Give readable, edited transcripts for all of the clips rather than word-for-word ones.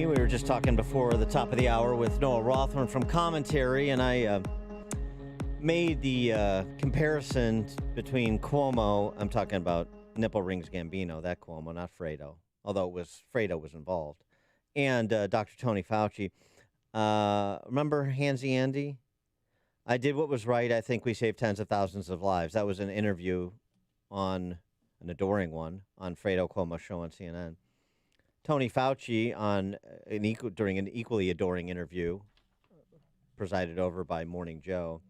We were just talking before the top of the hour with Noah Rothman from Commentary, and I made the comparison between Cuomo. I'm talking about Nipple Rings Gambino, that Cuomo, not Fredo, although Fredo was involved, and Dr. Tony Fauci. Remember Handsy Andy? I did what was right. I think we saved tens of thousands of lives. That was an interview on an adoring one on Fredo Cuomo's show on CNN. Tony Fauci during an equally adoring interview presided over by Morning Joe.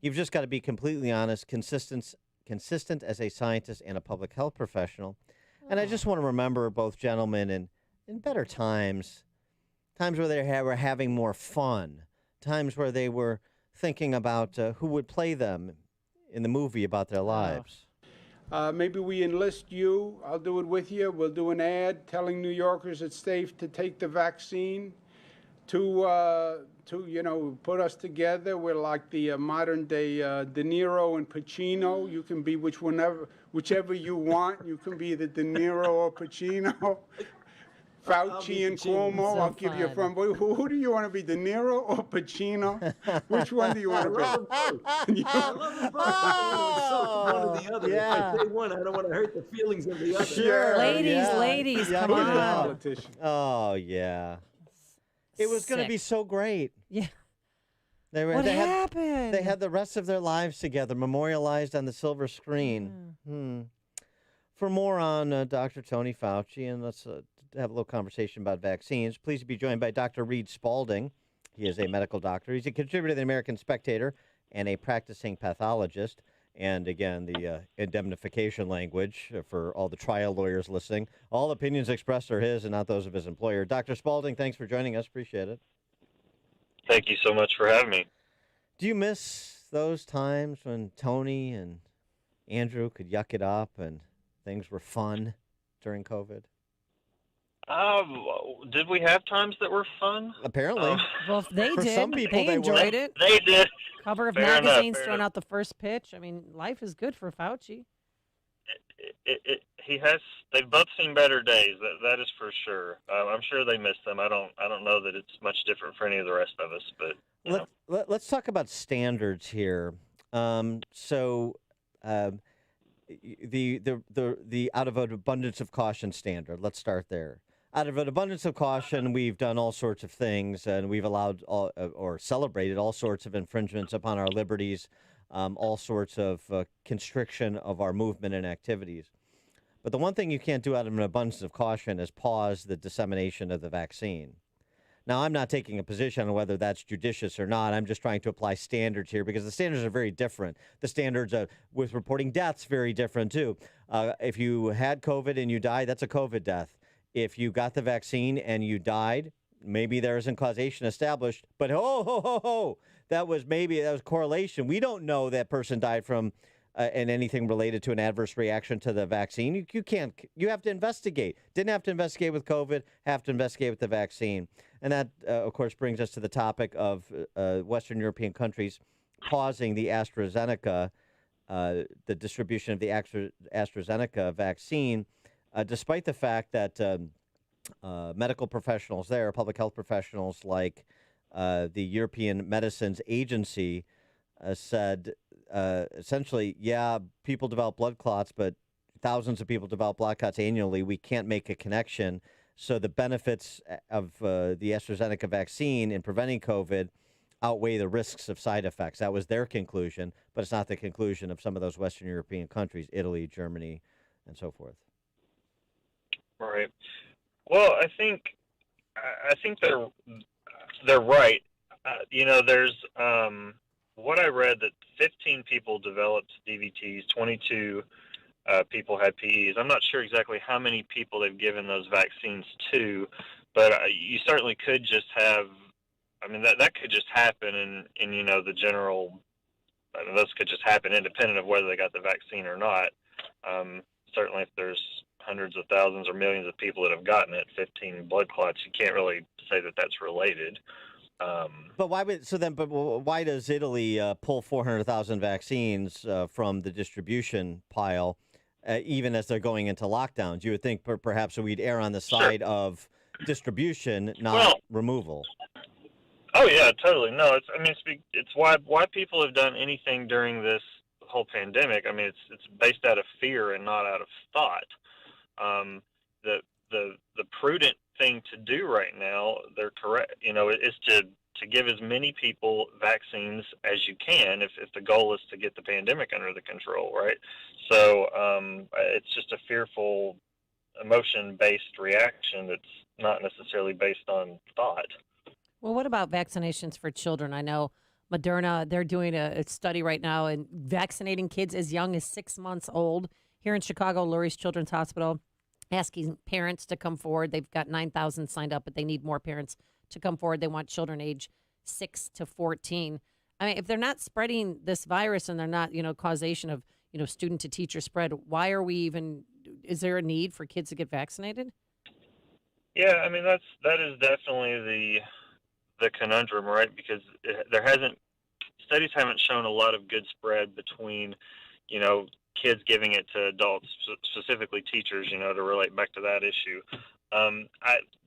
You've just got to be completely honest, consistent as a scientist and a public health professional. And I just want to remember both gentlemen in better times where they were having more fun, times where they were thinking about who would play them in the movie about their lives. Maybe we enlist you. I'll do it with you. We'll do an ad telling New Yorkers it's safe to take the vaccine. To put us together. We're like the modern day De Niro and Pacino. You can be whichever you want. You can be the De Niro or Pacino. Fauci and Cuomo. So I'll give you a friend. Who do you want to be, De Niro or Pacino? Which one do you want to be? I love them both. I want to insult one or the other. Yeah. If I say one, I don't want to hurt the feelings of the other. Sure. Ladies, Yeah, come I know. on. Politician. Oh, yeah. It was going to be so great. Yeah. What happened? They had the rest of their lives together, memorialized on the silver screen. For more on Dr. Tony Fauci, and let's have a little conversation about vaccines, please be joined by Dr. Reed Spaulding. He is a medical doctor. He's a contributor to the American Spectator and a practicing pathologist. And again, the indemnification language for all the trial lawyers listening. All opinions expressed are his and not those of his employer. Dr. Spaulding, thanks for joining us. Appreciate it. Thank you so much for having me. Do you miss those times when Tony and Andrew could yuck it up and things were fun during COVID? Did we have times that were fun? Apparently. Well, they For did. some people, they enjoyed it. They did. Cover of Fair enough, magazines fair throwing enough. out the first pitch. I mean, life is good for Fauci. They've both seen better days. That is for sure. I'm sure they miss them. I don't know that it's much different for any of the rest of us. But Let's talk about standards here. The out of an abundance of caution standard. Let's start there. Out of an abundance of caution, we've done all sorts of things, and we've allowed or celebrated all sorts of infringements upon our liberties, all sorts of constriction of our movement and activities. But the one thing you can't do out of an abundance of caution is pause the dissemination of the vaccine. Now, I'm not taking a position on whether that's judicious or not. I'm just trying to apply standards here because the standards are very different. The standards with reporting deaths very different, too. If you had COVID and you died, that's a COVID death. If you got the vaccine and you died, maybe there isn't causation established, but that was correlation. We don't know that person died from and anything related to an adverse reaction to the vaccine. You have to investigate. Didn't have to investigate with COVID, have to investigate with the vaccine. And that, of course, brings us to the topic of Western European countries pausing the AstraZeneca, the distribution of the AstraZeneca vaccine, despite the fact that medical professionals there, public health professionals like the European Medicines Agency said essentially, yeah, people develop blood clots, but thousands of people develop blood clots annually. We can't make a connection. So the benefits of the AstraZeneca vaccine in preventing COVID outweigh the risks of side effects. That was their conclusion, but it's not the conclusion of some of those Western European countries, Italy, Germany, and so forth. right. Well, I think they're right. There's what I read that 15 people developed DVTs, 22 people had PEs. I'm not sure exactly how many people they've given those vaccines to, but you certainly could just have. I mean, that could just happen in the general. I mean, those could just happen independent of whether they got the vaccine or not. Certainly, if there's hundreds of thousands or millions of people that have gotten it, 15 blood clots, you can't really say that that's related. But why does Italy pull 400,000 vaccines from the distribution pile, even as they're going into lockdowns? You would think perhaps we'd err on the side of distribution, not Well, removal. oh yeah, totally. No, it's why people have done anything during this whole pandemic. I mean, it's based out of fear and not out of thought. Um, the the prudent thing to do right now, they're correct. Is to give as many people vaccines as you can if the goal is to get the pandemic under the control, right? So it's just a fearful emotion-based reaction that's not necessarily based on thought. Well, what about vaccinations for children? I know Moderna, they're doing a study right now and vaccinating kids as young as 6 months old. Here in Chicago, Lurie's Children's Hospital asking parents to come forward. They've got 9,000 signed up, but they need more parents to come forward. They want children age 6 to 14. I mean, if they're not spreading this virus and they're not, causation of, student to teacher spread, why are we even, is there a need for kids to get vaccinated? Yeah, I mean that is definitely the conundrum, right? Because studies haven't shown a lot of good spread between, kids giving it to adults, specifically teachers, to relate back to that issue.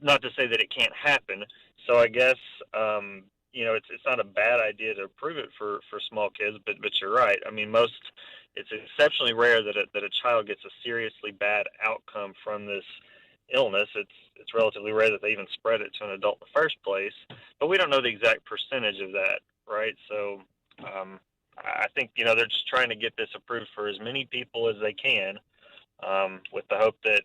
Not to say that it can't happen. So I guess, it's not a bad idea to approve it for small kids, but you're right. I mean, it's exceptionally rare that a child gets a seriously bad outcome from this illness. It's relatively rare that they even spread it to an adult in the first place, but we don't know the exact percentage of that, right? So I think they're just trying to get this approved for as many people as they can, with the hope that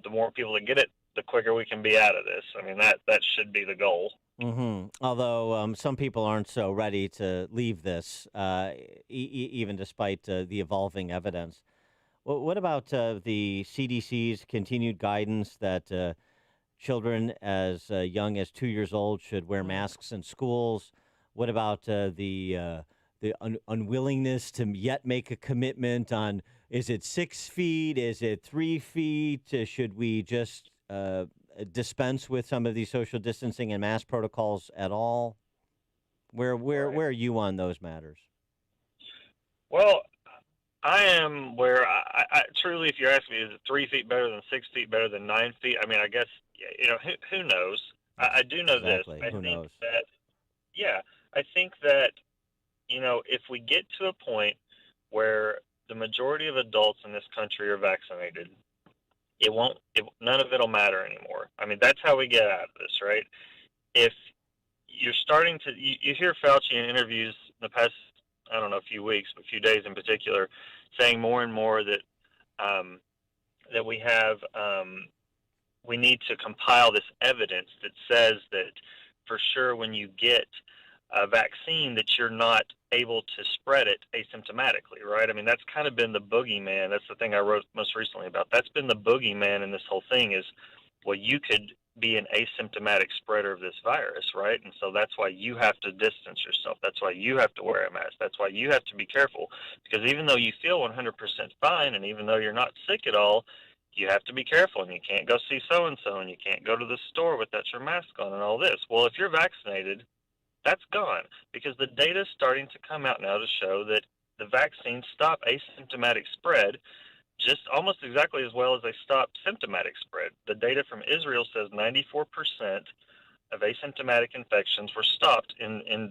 the more people that get it, the quicker we can be out of this. I mean that should be the goal. Mm-hmm. Although some people aren't so ready to leave this, even despite the evolving evidence. What about the CDC's continued guidance that children as young as 2 years old should wear masks in schools? What about the unwillingness to yet make a commitment on, is it 6 feet? Is it 3 feet? Should we just dispense with some of these social distancing and mask protocols at all? Where are you on those matters? Well, I am where I truly, if you're asking me, is it 3 feet better than 6 feet, better than 9 feet? I mean, I guess, who knows? I do know Exactly. this. Who knows? I think that, if we get to a point where the majority of adults in this country are vaccinated, none of it'll matter anymore. I mean, that's how we get out of this, right? If you're starting to, you hear Fauci in interviews in the past, I don't know, a few weeks, but a few days in particular, saying more and more that that we need to compile this evidence that says that for sure when you get a vaccine that you're not able to spread it asymptomatically, right? I mean, that's kind of been the boogeyman. That's the thing I wrote most recently about. That's been the boogeyman in this whole thing is, well, you could be an asymptomatic spreader of this virus, right? And so that's why you have to distance yourself. That's why you have to wear a mask. That's why you have to be careful. Because even though you feel 100% fine and even though you're not sick at all, you have to be careful and you can't go see so-and-so and you can't go to the store without your mask on and all this. Well, if you're vaccinated, that's gone because the data is starting to come out now to show that the vaccines stop asymptomatic spread just almost exactly as well as they stop symptomatic spread. The data from Israel says 94% of asymptomatic infections were stopped in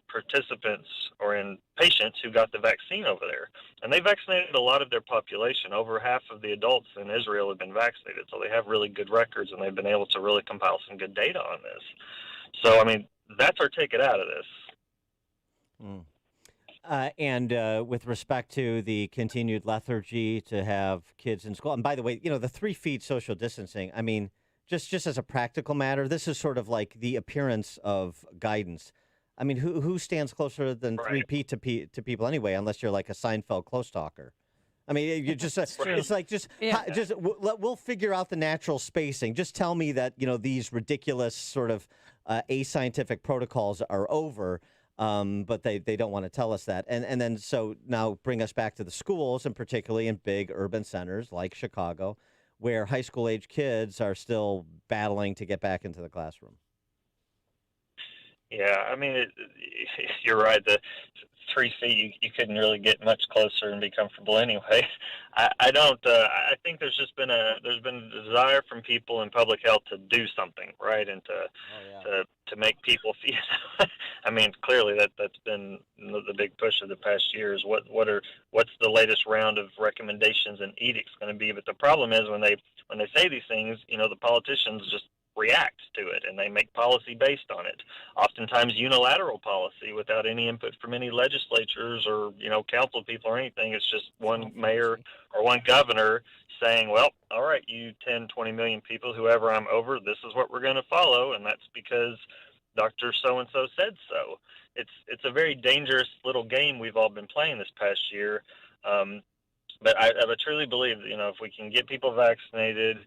participants or in patients who got the vaccine over there. And they vaccinated a lot of their population. Over half of the adults in Israel have been vaccinated, so they have really good records and they've been able to really compile some good data on this. So, I mean, that's our ticket out of this. And with respect to the continued lethargy to have kids in school, and by the way, the 3 feet social distancing, I mean, just as a practical matter, this is sort of like the appearance of guidance. I mean, who stands closer than 3 feet to people anyway, unless you're like a Seinfeld close talker? I mean, you just it's like we'll figure out the natural spacing. Just tell me that these ridiculous sort of ascientific protocols are over. But they don't want to tell us that. And then so now bring us back to the schools, and particularly in big urban centers like Chicago, where high school age kids are still battling to get back into the classroom. Yeah, I mean, you're right. The 3 feet, you couldn't really get much closer and be comfortable anyway. I don't. I think there's been a desire from people in public health to do something, right, and to make people feel. I mean, clearly that's been the big push of the past years. What's the latest round of recommendations and edicts going to be? But the problem is when they say these things, the politicians just react to it and they make policy based on it, oftentimes unilateral policy without any input from any legislatures or council people or anything. It's just one mayor or one governor saying, well, all right, you 10, 20 million people, whoever I'm over, this is what we're going to follow, and that's because Dr. So-and-so said so. It's a very dangerous little game we've all been playing this past year, but I truly believe that, if we can get people vaccinated,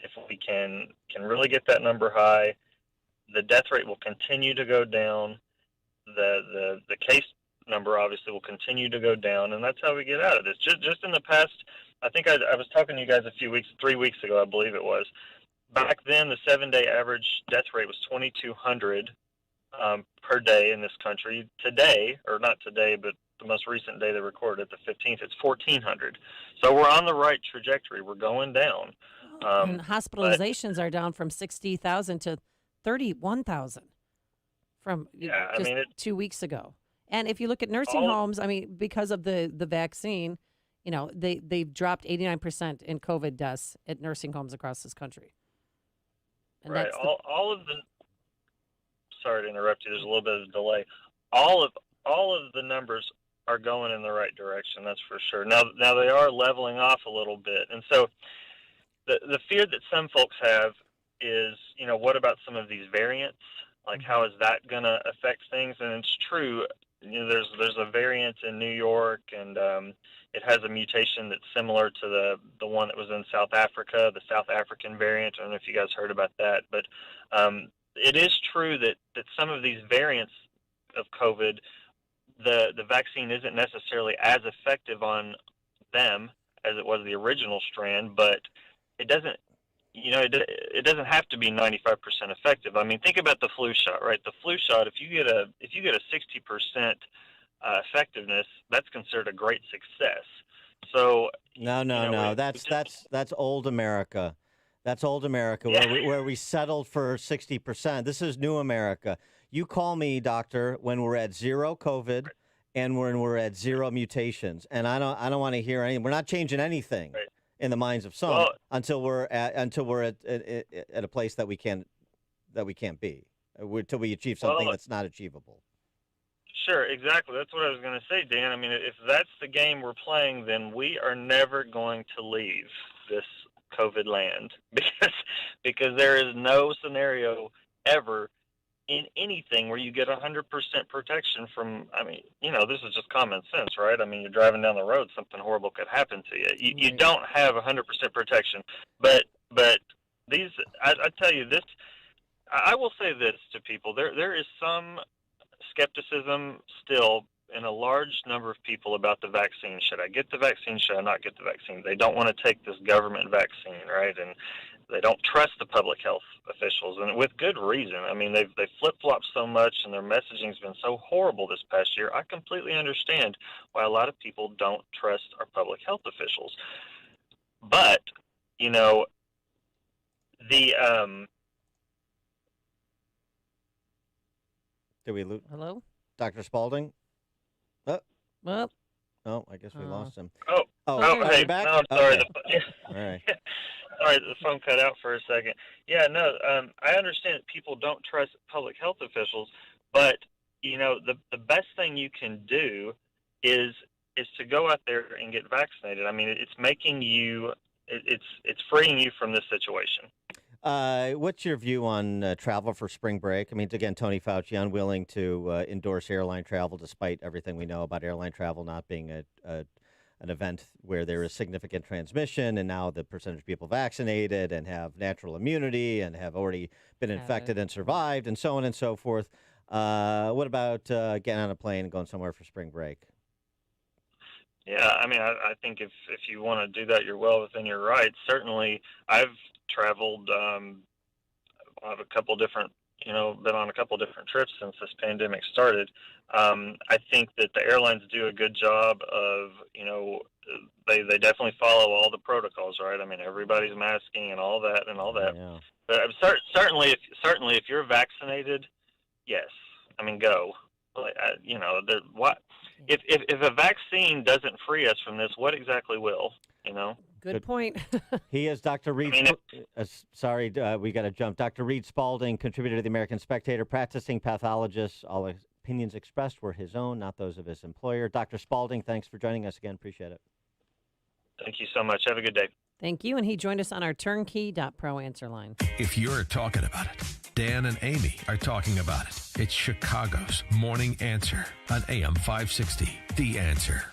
if we can really get that number high, the death rate will continue to go down. The case number obviously will continue to go down, and that's how we get out of this. Just in the past, I think I was talking to you guys 3 weeks ago, I believe it was. Back then, the 7-day average death rate was 2,200 per day in this country. Today, or not today, but the most recent day they recorded, the 15th, it's 1,400. So we're on the right trajectory. We're going down. And hospitalizations are down from 60,000 to 31,000 from 2 weeks ago. And if you look at nursing homes, I mean, because of the vaccine, they've dropped 89% in COVID deaths at nursing homes across this country. And right. All of the. Sorry to interrupt you. There's a little bit of a delay. All of the numbers are going in the right direction. That's for sure. Now they are leveling off a little bit, and so. The fear that some folks have is, what about some of these variants? Like, how is that going to affect things? And it's true. There's a variant in New York, and it has a mutation that's similar to the one that was in South Africa, the South African variant. I don't know if you guys heard about that, but it is true that some of these variants of COVID, the vaccine isn't necessarily as effective on them as it was the original strand, but it doesn't, it doesn't have to be 95% effective. I mean, think about the flu shot, right? The flu shot, if you get a 60% effectiveness, that's considered a great success. So no, that's old America. That's old America, where we settled for 60%. This is new America. You call me, doctor, when we're at zero COVID and when we're at zero mutations, and I don't want to hear anything. We're not changing anything. Right. In the minds of some, until we're at a place that we can't be, until we achieve something that's not achievable. Sure, exactly. That's what I was going to say, Dan. I mean, if that's the game we're playing, then we are never going to leave this COVID land because there is no scenario ever in anything where you get 100% protection from, I mean, this is just common sense, right? I mean, you're driving down the road, something horrible could happen to you. You don't have 100% protection, but these, I tell you this, I will say this to people, there is some skepticism still in a large number of people about the vaccine. Should I get the vaccine? Should I not get the vaccine? They don't want to take this government vaccine, right? And they don't trust the public health officials, and with good reason. I mean, they've flip-flopped so much, and their messaging's been so horrible this past year. I completely understand why a lot of people don't trust our public health officials. But, Did we lose? Hello? Dr. Spaulding? Well. Oh, I guess we lost him. Hey, back? no, I'm sorry. Okay. All right. Sorry, the phone cut out for a second. Yeah, no, I understand that people don't trust public health officials, but, the best thing you can do is to go out there and get vaccinated. I mean, it's making you, it's freeing you from this situation. What's your view on travel for spring break? I mean, again, Tony Fauci unwilling to endorse airline travel, despite everything we know about airline travel not being an event where there is significant transmission, and now the percentage of people vaccinated and have natural immunity and have already been infected and survived, and so on and so forth. What about getting on a plane and going somewhere for spring break? Yeah, I mean, I think if you want to do that, you're well within your rights. Certainly, I've traveled. I have a couple different been on a couple different trips since this pandemic started. I think that the airlines do a good job of, they definitely follow all the protocols, right? I mean, everybody's masking and all that. Yeah. But certainly if you're vaccinated, yes. I mean, go. Like, what if a vaccine doesn't free us from this, what exactly will? Good point. He is Dr. Reed. Sorry, we got to jump. Dr. Reed Spaulding, contributor to the American Spectator, practicing pathologist. All opinions expressed were his own, not those of his employer. Dr. Spaulding, thanks for joining us again. Appreciate it. Thank you so much. Have a good day. Thank you. And he joined us on our turnkey.pro answer line. If you're talking about it, Dan and Amy are talking about it. It's Chicago's Morning Answer on AM 560. The Answer.